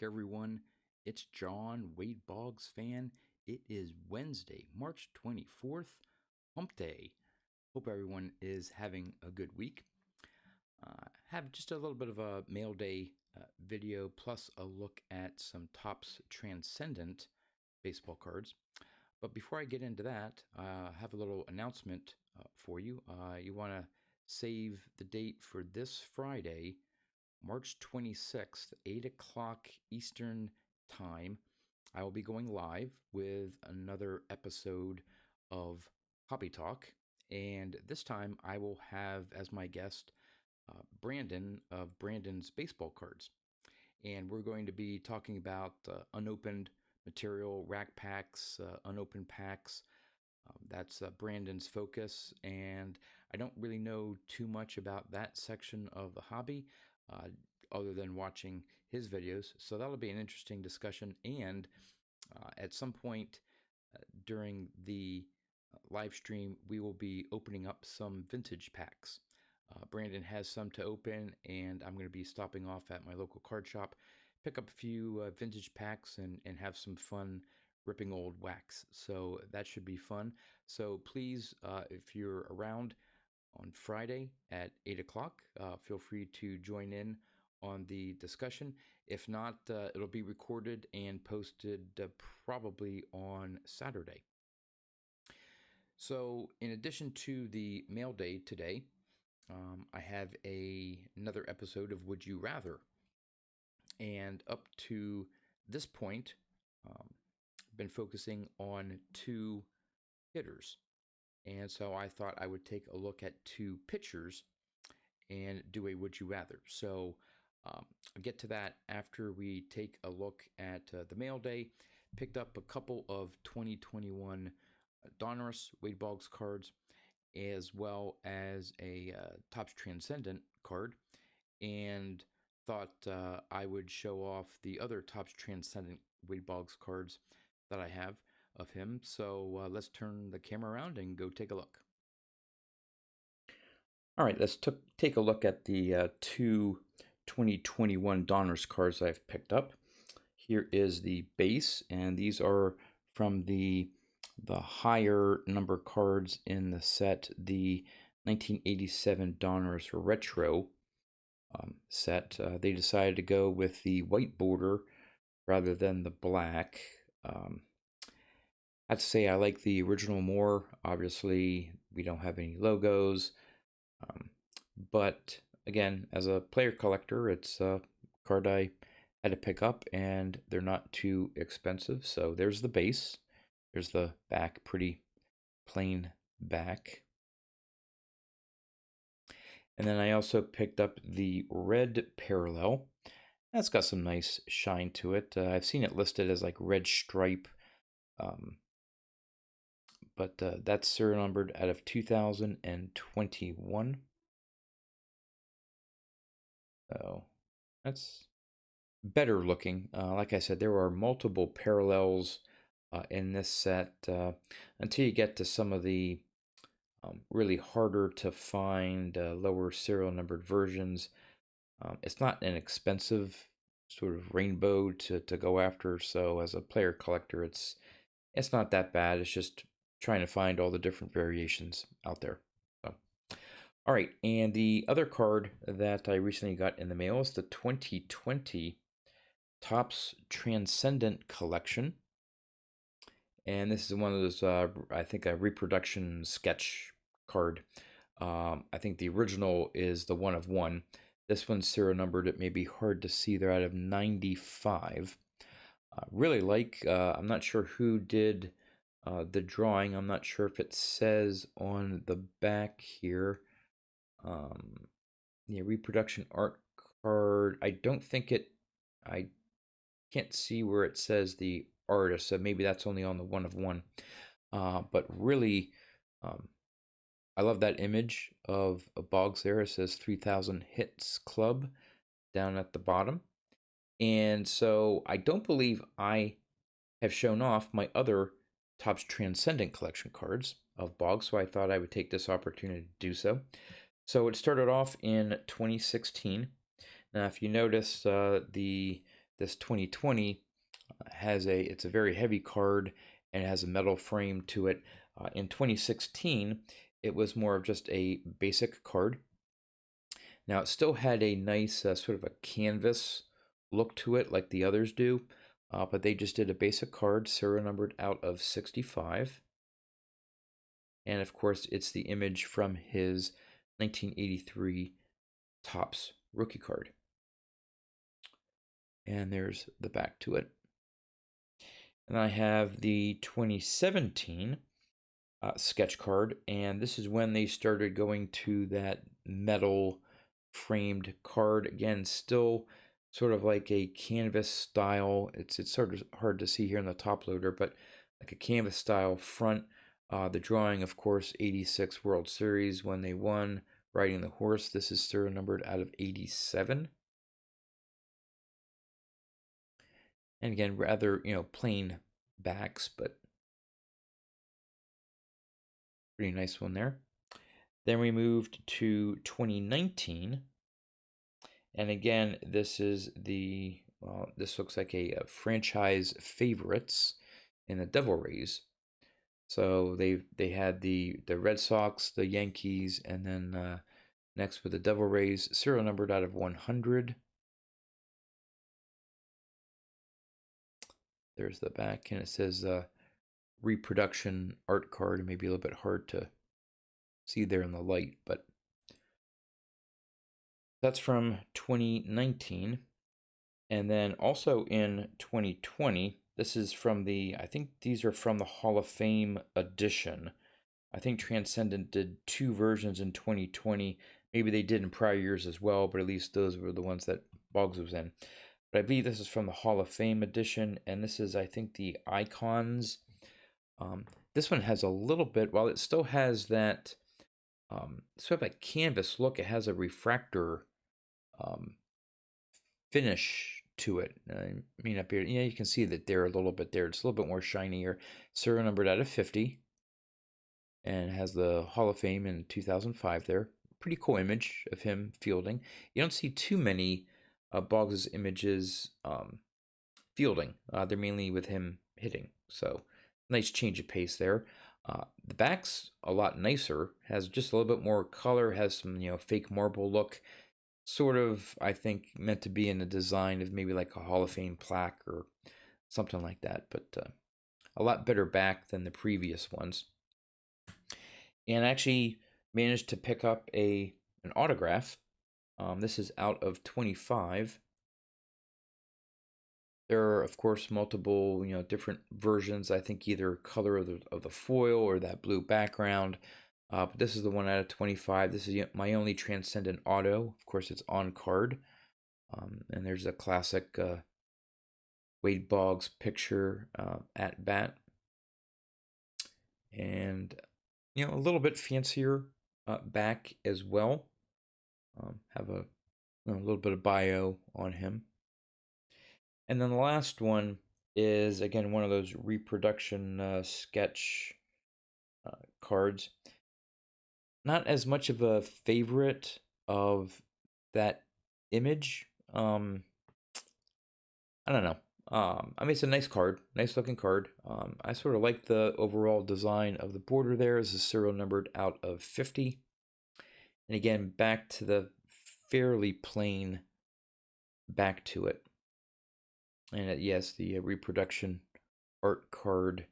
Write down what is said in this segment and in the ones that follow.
everyone. It's John, Wade Boggs fan. It is Wednesday, March 24th, Hump Day. Hope everyone is having a good week. Have just a little bit of a mail day video plus a look at some Topps Transcendent baseball cards. But before I get into that, I have a little announcement for you. You want to save the date for this Friday, March 26th, 8 o'clock Eastern Time. I will be going live with another episode of Hobby Talk. And this time I will have as my guest Brandon of Brandon's Baseball Cards. And we're going to be talking about unopened material, rack packs, unopened packs. That's Brandon's focus. And I don't really know too much about that section of the hobby. Other than watching his videos. So that'll be an interesting discussion. And at some point during the live stream, we will be opening up some vintage packs. Brandon has some to open, and I'm going to be stopping off at my local card shop, pick up a few vintage packs, and have some fun ripping old wax. So that should be fun. So please, if you're around on Friday at 8 o'clock, feel free to join in on the discussion. If not, it'll be recorded and posted probably on Saturday. So in addition to the mail day today, I have another episode of Would You Rather. And up to this point, been focusing on two hitters. And so I thought I would take a look at two pitchers and do a Would You Rather. So I'll get to that after we take a look at the mail day. Picked up a couple of 2021 Donruss Wade Boggs cards, as well as a Topps Transcendent card, and thought I would show off the other Topps Transcendent Wade Boggs cards that I have of him. So let's turn the camera around and go take a look. All right, let's take a look at the two 2021 Donruss cards I've picked up. Here is the base, and these are from the higher number cards in the set, the 1987 Donruss Retro set. They decided to go with the white border rather than the black. I have to say I like the original more. Obviously, we don't have any logos. But again, as a player collector, it's a card I had to pick up, and they're not too expensive. So there's the base. There's the back, pretty plain back. And then I also picked up the red parallel. That's got some nice shine to it. I've seen it listed as like red stripe, but that's serial numbered out of 2021. So that's better looking. Like I said, there are multiple parallels in this set until you get to some of the really harder to find lower serial numbered versions. It's not an expensive sort of rainbow to go after, so as a player collector, it's not that bad. It's just trying to find all the different variations out there. So, all right, and the other card that I recently got in the mail is the 2020 Topps Transcendent Collection. And this is one of those, I think, a reproduction sketch card. I think the original is the 1 of 1. This one's serial numbered. It may be hard to see. They're out of 95. Really like, I'm not sure who did the drawing. I'm not sure if it says on the back here. Yeah, reproduction art card. I don't think it, I can't see where it says the artist, so maybe that's only on the 1 of 1. But really, I love that image of Boggs there. It says 3,000 hits club down at the bottom. And so I don't believe I have shown off my other Topps Transcendent collection cards of Boggs, so I thought I would take this opportunity to do so. So it started off in 2016. Now, if you notice, the this 2020 it's a very heavy card and it has a metal frame to it. In 2016, it was more of just a basic card. Now it still had a nice sort of a canvas look to it like the others do, but they just did a basic card, serial numbered out of 65. And of course, it's the image from his 1983 Topps rookie card. And there's the back to it. And I have the 2017 sketch card, and this is when they started going to that metal framed card. Again, still sort of like a canvas style. It's sort of hard to see here in the top loader, but like a canvas style front. The drawing, of course, 86 World Series when they won, riding the horse. This is serial numbered out of 87. And again, rather, plain backs, but pretty nice one there. Then we moved to 2019. And again, this is this looks like a franchise favorites in the Devil Rays. So they had the Red Sox, the Yankees, and then next with the Devil Rays, serial numbered out of 100. There's the back, and it says reproduction art card. It may be a little bit hard to see there in the light, but that's from 2019. And then also in 2020, this is from I think these are from the Hall of Fame edition. I think Transcendent did 2 versions in 2020. Maybe they did in prior years as well, but at least those were the ones that Boggs was in. But I believe this is from the Hall of Fame edition, and this is, I think, the Icons. This one has a little bit, while it still has that sort of a canvas look, it has a refractor finish to it. I mean, up here, you can see that there a little bit there. It's a little bit more shinier. Serial numbered out of 50. And has the Hall of Fame in 2005 there. Pretty cool image of him fielding. You don't see too many Boggs' images fielding. They're mainly with him hitting. So nice change of pace there. The back's a lot nicer. Has just a little bit more color. Has some fake marble look. Sort of, I think, meant to be in the design of maybe like a Hall of Fame plaque or something like that. But a lot better back than the previous ones. And I actually managed to pick up an autograph. This is out of 25. There are, of course, multiple, different versions. I think either color of the foil or that blue background. But this is the one out of 25. This is my only Transcendent auto. Of course, it's on card. And there's a classic Wade Boggs picture at bat. And, a little bit fancier back as well. Have a little bit of bio on him. And then the last one is, again, one of those reproduction sketch cards. Not as much of a favorite of that image. I don't know. I mean, it's a nice card, nice looking card. I sort of like the overall design of the border there. This is serial numbered out of 50. And again, back to the fairly plain back to it. And yes, the reproduction art card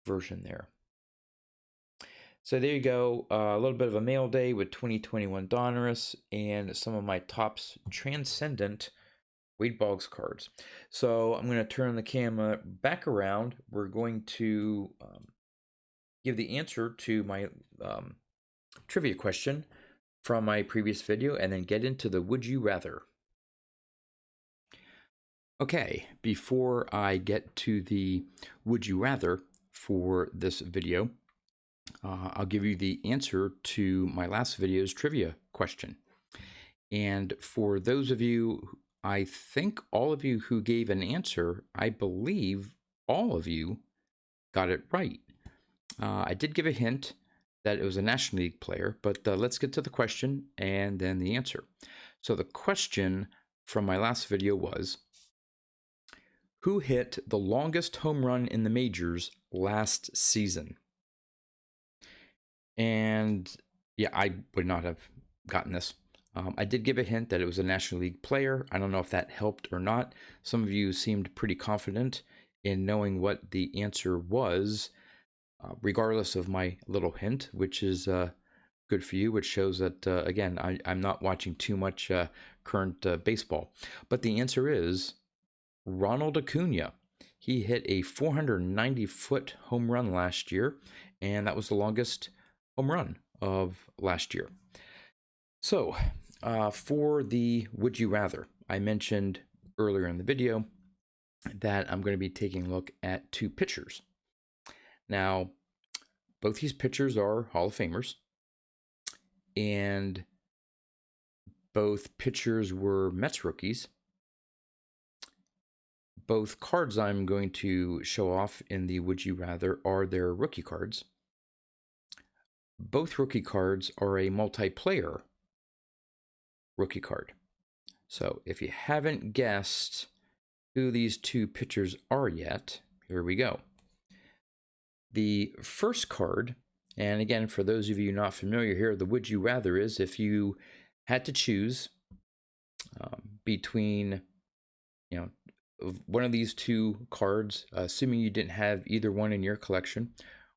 version there. So there you go, a little bit of a mail day with 2021 Donruss and some of my Topps Transcendent Wade Boggs cards. So I'm going to turn the camera back around. We're going to give the answer to my trivia question from my previous video and then get into the Would You Rather. Okay, before I get to the Would You Rather for this video, I'll give you the answer to my last video's trivia question. And for those of you, I think all of you who gave an answer, I believe all of you got it right. I did give a hint that it was a National League player, but let's get to the question and then the answer. So the question from my last video was, Who hit the longest home run in the majors last season? And yeah, I would not have gotten this. I did give a hint that it was a National League player. I don't know if that helped or not. Some of you seemed pretty confident in knowing what the answer was, regardless of my little hint, which is good for you, which shows that, again, I'm not watching too much current baseball. But the answer is Ronald Acuna. He hit a 490-foot home run last year, and that was the longest home run of last year. So, for the Would You Rather, I mentioned earlier in the video that I'm going to be taking a look at two pitchers. Now, both these pitchers are Hall of Famers, and both pitchers were Mets rookies. Both cards I'm going to show off in the Would You Rather are their rookie cards. Both rookie cards are a multiplayer rookie card. So if you haven't guessed who these two pitchers are yet, here we go. The first card, and again, for those of you not familiar here, the Would You Rather is if you had to choose between, one of these two cards, assuming you didn't have either one in your collection,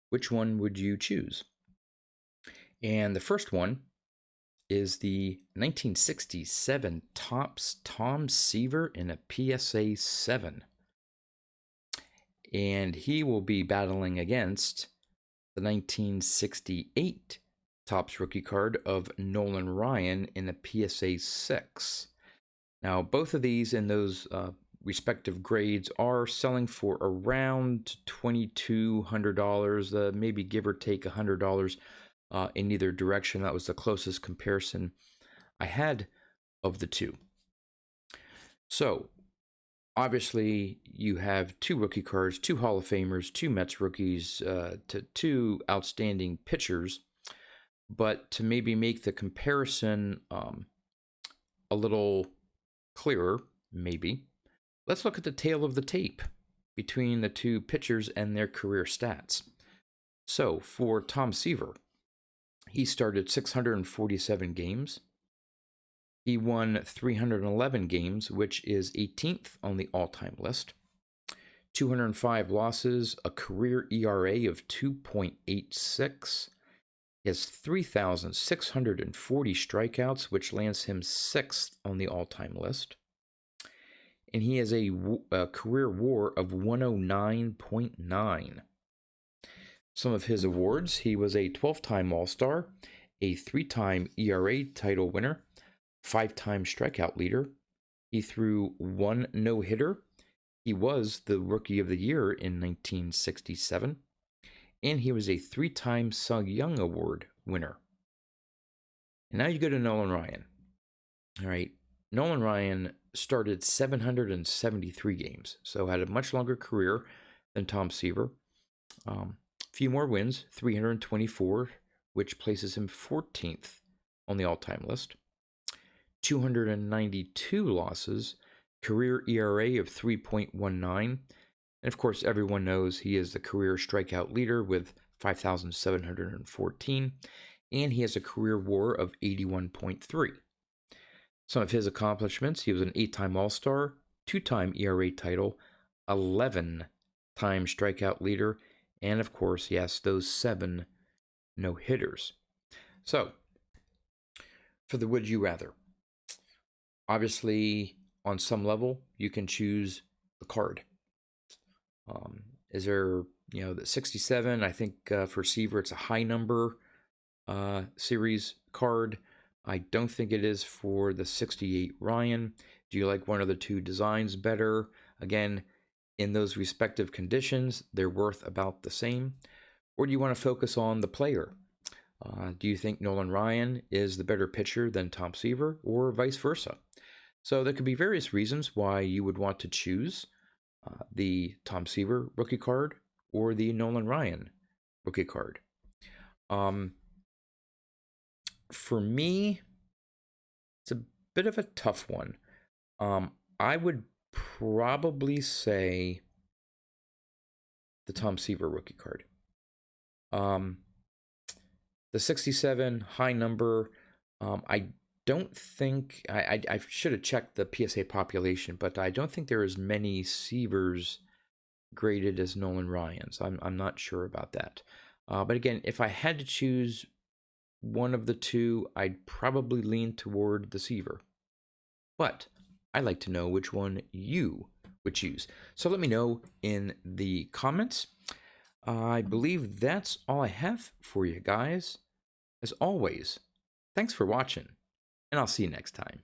which one would you choose? And the first one is the 1967 Topps Tom Seaver in a PSA 7. And he will be battling against the 1968 Topps rookie card of Nolan Ryan in a PSA 6. Now, both of these in those respective grades are selling for around $2,200, maybe give or take $100 in either direction. That was the closest comparison I had of the two. So, obviously, you have two rookie cards, two Hall of Famers, two Mets rookies, two outstanding pitchers. But to maybe make the comparison a little clearer, maybe, let's look at the tail of the tape between the two pitchers and their career stats. So, for Tom Seaver, he started 647 games. He won 311 games, which is 18th on the all-time list. 205 losses, a career ERA of 2.86. He has 3,640 strikeouts, which lands him 6th on the all-time list. And he has a career WAR of 109.9. Some of his awards: he was a 12-time All-Star, a 3-time ERA title winner, 5-time strikeout leader. He threw 1 no-hitter. He was the Rookie of the Year in 1967. And he was a 3-time Cy Young Award winner. And now you go to Nolan Ryan. All right, Nolan Ryan started 773 games, so had a much longer career than Tom Seaver. Few more wins, 324, which places him 14th on the all-time list. 292 losses, career ERA of 3.19. And of course, everyone knows he is the career strikeout leader with 5,714, and he has a career WAR of 81.3. Some of his accomplishments: he was an 8-time All-Star, 2-time ERA title, 11-time strikeout leader, and of course, yes, those 7 no-hitters. So, for the Would You Rather, obviously, on some level, you can choose the card. Is there, the 67? I think for Seaver, it's a high number series card. I don't think it is for the 68 Ryan. Do you like one of the two designs better? Again, in those respective conditions, they're worth about the same. Or do you want to focus on the player? Do you think Nolan Ryan is the better pitcher than Tom Seaver, or vice versa? So there could be various reasons why you would want to choose the Tom Seaver rookie card or the Nolan Ryan rookie card. For me, it's a bit of a tough one. I would probably say the Tom Seaver rookie card. The 67 high number. I don't think I should have checked the PSA population, but I don't think there are as many Seavers graded as Nolan Ryans. I'm not sure about that. But again, if I had to choose one of the two, I'd probably lean toward the Seaver. But I'd like to know which one you would choose. So let me know in the comments. I believe that's all I have for you guys. As always, thanks for watching, and I'll see you next time.